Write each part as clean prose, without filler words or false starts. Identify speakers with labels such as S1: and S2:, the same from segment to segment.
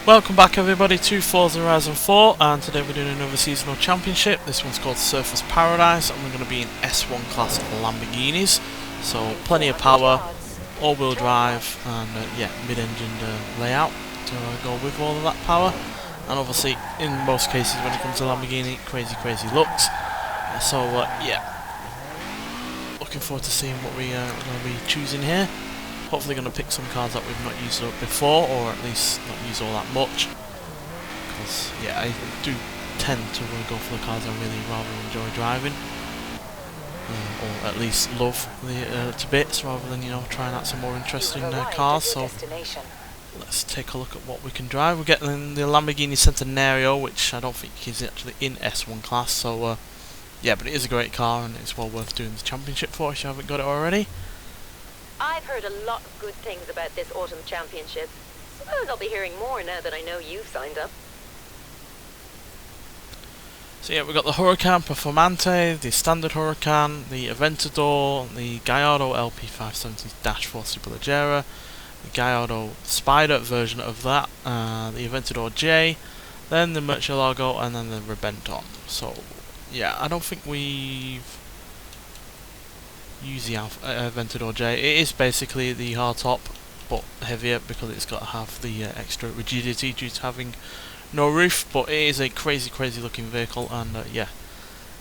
S1: Welcome back everybody to Forza Horizon 4, and today we're doing another seasonal championship. This one's called Surfers Paradise and we're going to be in S1 class Lamborghinis. So plenty of power, all-wheel drive and yeah, mid-engined layout to go with all of that power. And obviously in most cases when it comes to Lamborghini, crazy looks. So yeah, looking forward to seeing what we're going to be choosing here. Hopefully going to pick some cars that we've not used up before, or at least not used all that much. Because yeah, I do tend to go for the cars I really rather enjoy driving, or at least love to bits, rather than trying out some more interesting cars. So let's take a look at what we can drive. We're getting the Lamborghini Centenario, which I don't think is actually in S1 class. So yeah, but it is a great car and it's well worth doing the championship for if you haven't got it already.
S2: I've heard a lot of good things about this autumn championship. Suppose I'll be hearing more now that I know you've signed up.
S1: So yeah, we've got the Huracan Performante, the Standard Huracan, the Aventador, the Gallardo LP570-4 Superleggera, the Gallardo Spider version of that, the Aventador J, then the Murcielago, and then the Rebenton. So yeah, I don't think we've use the Aventador J. It is basically the hardtop but heavier because it's got to have the extra rigidity due to having no roof, but it is a crazy looking vehicle and yeah,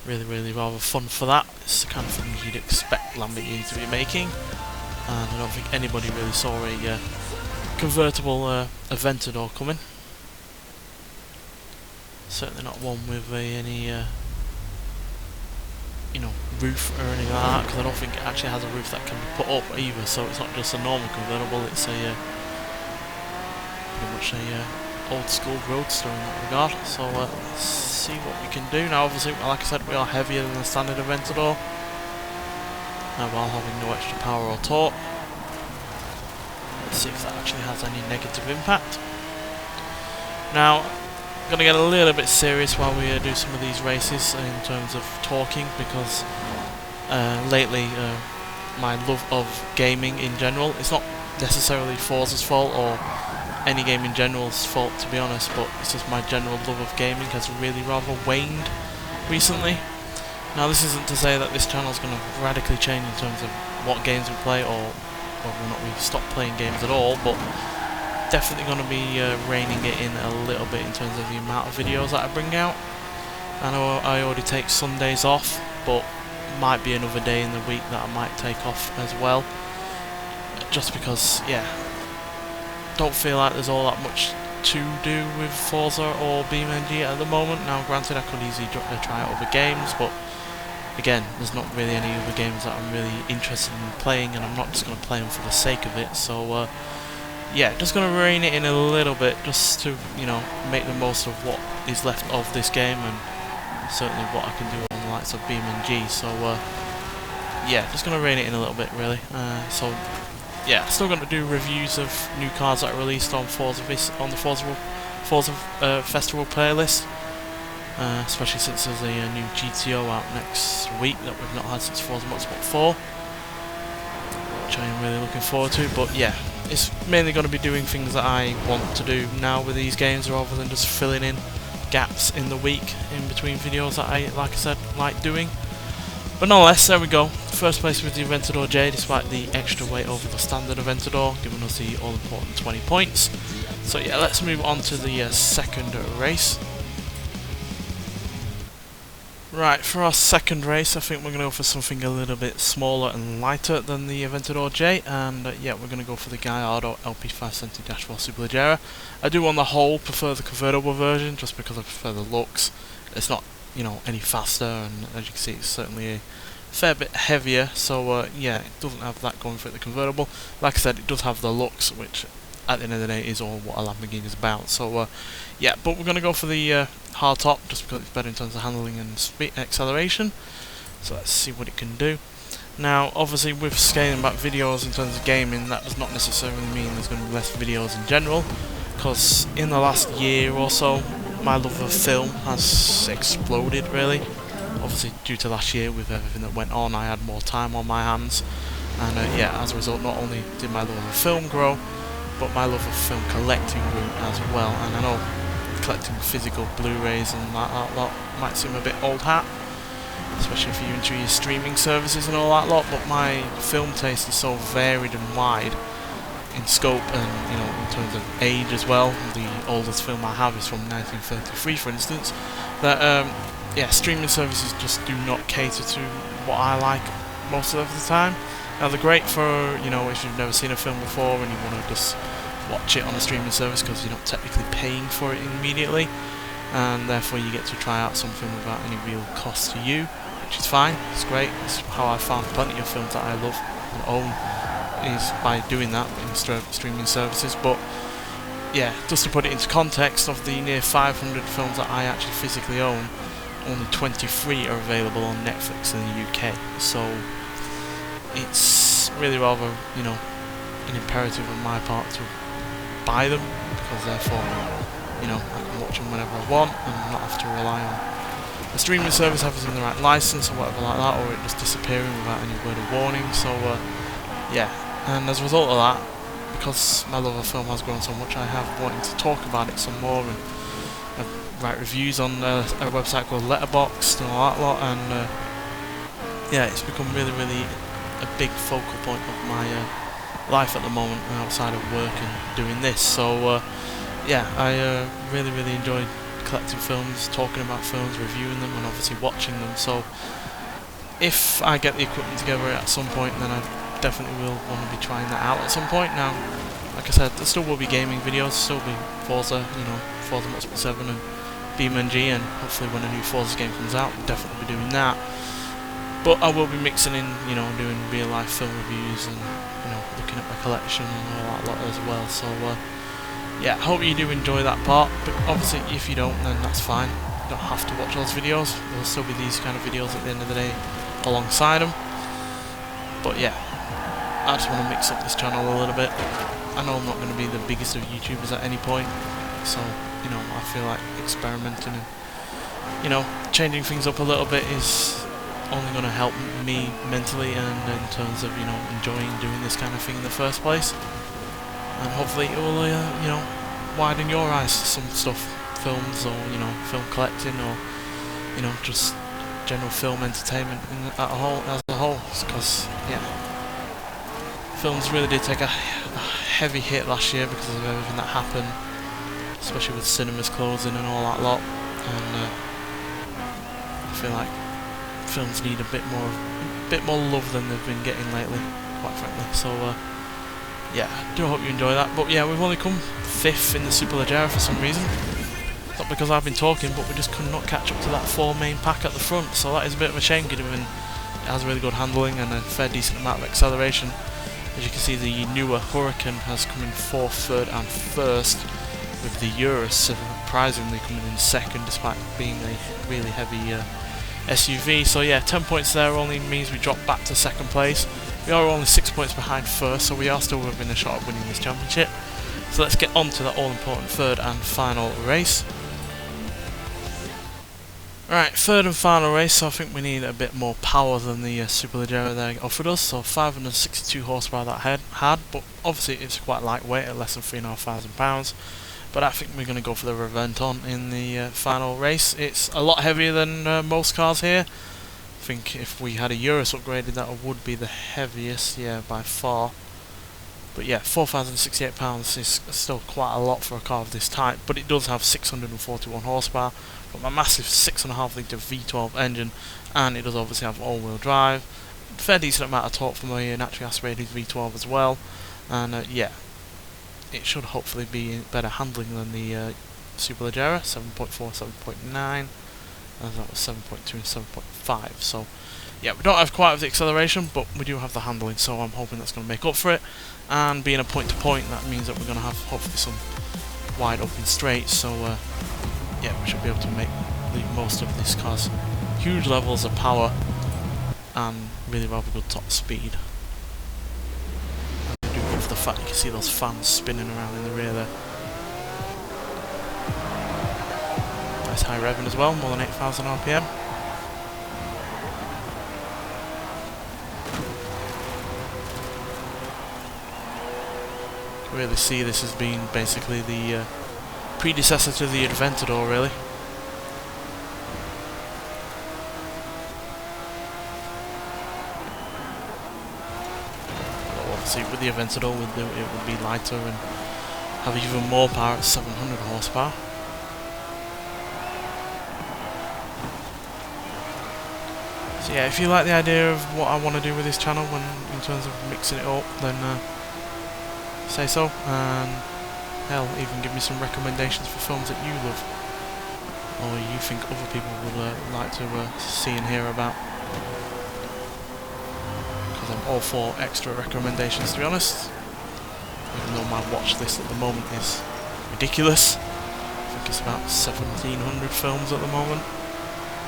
S1: really rather fun for that. It's the kind of things you'd expect Lamborghini to be making, and I don't think anybody really saw a convertible Aventador coming. Certainly not one with any roof or anything like that, because I don't think it actually has a roof that can be put up either, so it's not just a normal convertible, it's a pretty much a old school roadster in that regard. So let's see what we can do. Now obviously, like I said, we are heavier than the standard Aventador, while having no extra power or torque. Let's see if that actually has any negative impact. Now I'm going to get a little bit serious while we do some of these races in terms of talking, because lately my love of gaming in general, it's not necessarily Forza's fault or any game in general's fault to be honest, but it's just my general love of gaming has really rather waned recently. Now this isn't to say that this channel is going to radically change in terms of what games we play or whether or not we stop playing games at all, but definitely going to be reining it in a little bit in terms of the amount of videos that I bring out. I know I already take Sundays off, but might be another day in the week that I might take off as well, just because yeah, don't feel like there's all that much to do with Forza or BeamNG at the moment. Now granted, I could easily try out other games, but again, there's not really any other games that I'm really interested in playing, and I'm not just going to play them for the sake of it. So yeah, just going to rein it in a little bit, just to make the most of what is left of this game, and certainly what I can do on the likes of BeamNG. So yeah, just going to rein it in a little bit really. So yeah, still going to do reviews of new cars that are released on Forza on the Forza Festival playlist, especially since there's a new GTO out next week that we've not had since Forza Motorsport 4, which I am really looking forward to. But yeah, it's mainly going to be doing things that I want to do now with these games, rather than just filling in gaps in the week in between videos that I, like I said, like doing. But nonetheless, there we go. First place with the Aventador J, despite the extra weight over the standard Aventador, giving us the all-important 20 points. So yeah, let's move on to the second race. Right, for our second race, I think we're going to go for something a little bit smaller and lighter than the Aventador J, and yeah, we're going to go for the Gallardo LP570-4 Superleggera. I do on the whole prefer the convertible version, just because I prefer the looks. It's not, any faster, and as you can see, it's certainly a fair bit heavier, so yeah, it doesn't have that going for it, the convertible. Like I said, it does have the looks, which at the end of the day is all what a Lamborghini is about. So yeah, but we're going to go for the hard top, just because it's better in terms of handling and speed acceleration. So let's see what it can do. Now obviously with scaling back videos in terms of gaming, that does not necessarily mean there's going to be less videos in general, because in the last year or so my love of film has exploded really. Obviously due to last year with everything that went on, I had more time on my hands, and yeah, as a result not only did my love of film grow, but my love of film collecting grew as well. And I know collecting physical Blu-rays and that lot might seem a bit old hat, especially if you're into your streaming services and all that lot, but my film taste is so varied and wide in scope and, you know, in terms of age as well. The oldest film I have is from 1933, for instance, that yeah, streaming services just do not cater to what I like most of the time. Now they're great for, you know, if you've never seen a film before and you want to just watch it on a streaming service, because you're not technically paying for it immediately, and therefore you get to try out something without any real cost to you, which is fine. It's great. It's how I found plenty of films that I love and own, is by doing that in streaming services. But yeah, just to put it into context, of the near 500 films that I actually physically own, only 23 are available on Netflix in the UK. So it's really rather, you know, an imperative on my part to buy them, because therefore, you know, I can watch them whenever I want and not have to rely on the streaming service having the right license or whatever like that, or it just disappearing without any word of warning. So yeah, and as a result of that, because my love of film has grown so much, I have wanted to talk about it some more and write reviews on a website called Letterboxd and all that lot, and yeah, it's become really a big focal point of my life at the moment, outside of work and doing this. So yeah, I really enjoy collecting films, talking about films, reviewing them, and obviously watching them. So if I get the equipment together at some point, then I definitely will want to be trying that out at some point. Now, like I said, there still will be gaming videos, still be Forza, you know, Forza Motorsport 7 and BeamNG, and hopefully when a new Forza game comes out, we'll definitely be doing that. But I will be mixing in, you know, doing real life film reviews and, you know, looking at my collection and all that lot as well. So yeah, I hope you do enjoy that part, but obviously if you don't, then that's fine. You don't have to watch those videos. There'll still be these kind of videos at the end of the day alongside them. But yeah, I just want to mix up this channel a little bit. I know I'm not going to be the biggest of YouTubers at any point, so, you know, I feel like experimenting and, you know, changing things up a little bit is only going to help me mentally and in terms of, you know, enjoying doing this kind of thing in the first place. And hopefully it will, you know, widen your eyes to some stuff, films, or, you know, film collecting, or, you know, just general film entertainment as a whole, because yeah, films really did take a heavy hit last year because of everything that happened, especially with cinemas closing and all that lot. And I feel like films need a bit more love than they've been getting lately, quite frankly. So yeah, I do hope you enjoy that. But yeah, we've only come 5th in the Superleggera for some reason. Not because I've been talking, but we just could not catch up to that 4 main pack at the front, so that is a bit of a shame, given it has really good handling and a fair decent amount of acceleration. As you can see, the newer Hurricane has come in 4th, 3rd and 1st, with the Urus surprisingly coming in 2nd despite being a really heavy SUV. So yeah, 10 points there only means we drop back to 2nd place. We are only 6 points behind 1st, so we are still within a shot of winning this championship. So let's get on to that all-important 3rd and final race. Right, 3rd and final race, so I think we need a bit more power than the Superleggera they offered us. So 562 horsepower that had, but obviously it's quite lightweight at less than £3,500. But I think we're going to go for the Reventon in the final race. It's a lot heavier than most cars here. I think if we had a Urus upgraded, that would be the heaviest, yeah, by far. But yeah, £4,068 is still quite a lot for a car of this type, but it does have 641 horsepower, got a massive 6.5 litre V12 engine, and it does obviously have all-wheel drive. Fair decent amount of torque from a naturally aspirated V12 as well, and yeah, it should hopefully be better handling than the Superleggera, 7.4, 7.9, and that was 7.2 and 7.5, so yeah, we don't have quite the acceleration, but we do have the handling, so I'm hoping that's going to make up for it. And being a point-to-point, that means that we're going to have hopefully some wide open straights, so yeah, we should be able to make the most of this car's huge levels of power and really rather good top speed. And I do love the fact you can see those fans spinning around in the rear there. Nice high revving as well, more than 8,000 RPM. really see this as being basically the predecessor to the Aventador, really. Although obviously with the Aventador it would be lighter and have even more power at 700 horsepower. So yeah, if you like the idea of what I want to do with this channel in terms of mixing it up, then say so, and hell, even give me some recommendations for films that you love, or you think other people would like to see and hear about. Because I'm all for extra recommendations, to be honest. Even though my watch list at the moment is ridiculous. I think it's about 1,700 films at the moment.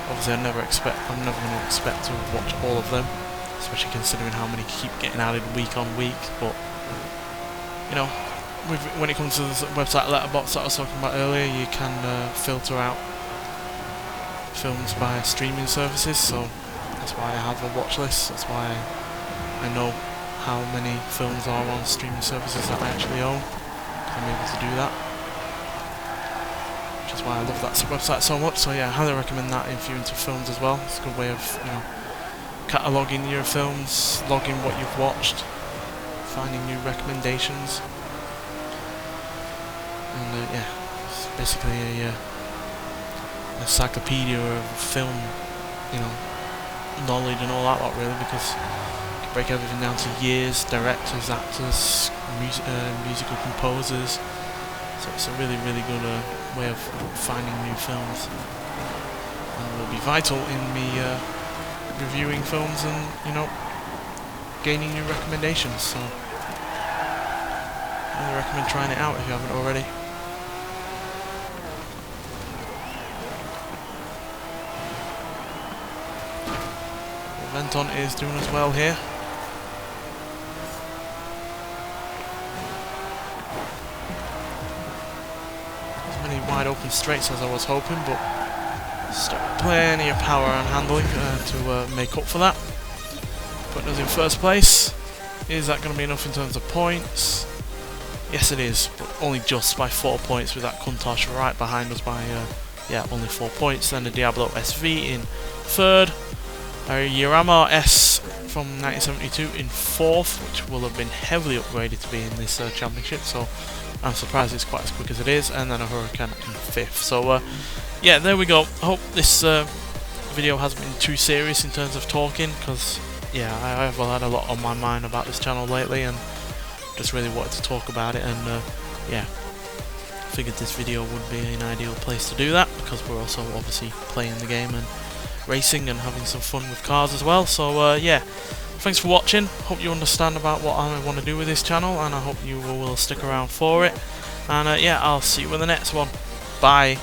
S1: Obviously I'm never going to expect to watch all of them, especially considering how many keep getting added week on week, but you know, when it comes to the website letterbox that I was talking about earlier, you can filter out films by streaming services, so that's why I have a watch list. That's why I know how many films are on streaming services that I actually own. I'm able to do that, which is why I love that website so much. So yeah, I highly recommend that if you're into films as well. It's a good way of, you know, cataloguing your films, logging what you've watched, finding new recommendations, and yeah, it's basically a encyclopedia of film, you know, knowledge and all that lot, really, because break everything down to years, directors, actors, musical composers. So it's a really, really good way of finding new films, and will be vital in me reviewing films and, you know, gaining new recommendations. So I recommend trying it out if you haven't already. Venton is doing as well here. Wide open straights as I was hoping, but still plenty of power and handling to make up for that. Putting us in first place. Is that going to be enough in terms of points? Yes it is, but only just by 4 points, with that Countach right behind us by yeah, only 4 points. Then the Diablo SV in third, a Yarama S from 1972 in fourth, which will have been heavily upgraded to be in this championship, so I'm surprised it's quite as quick as it is. And then a Huracan in fifth. So yeah, there we go. I hope this video hasn't been too serious in terms of talking, because yeah, I've had a lot on my mind about this channel lately, and just really wanted to talk about it, and yeah, figured this video would be an ideal place to do that, because we're also obviously playing the game and racing and having some fun with cars as well. So yeah, thanks for watching. Hope you understand about what I want to do with this channel, and I hope you will stick around for it. And yeah, I'll see you in the next one. Bye.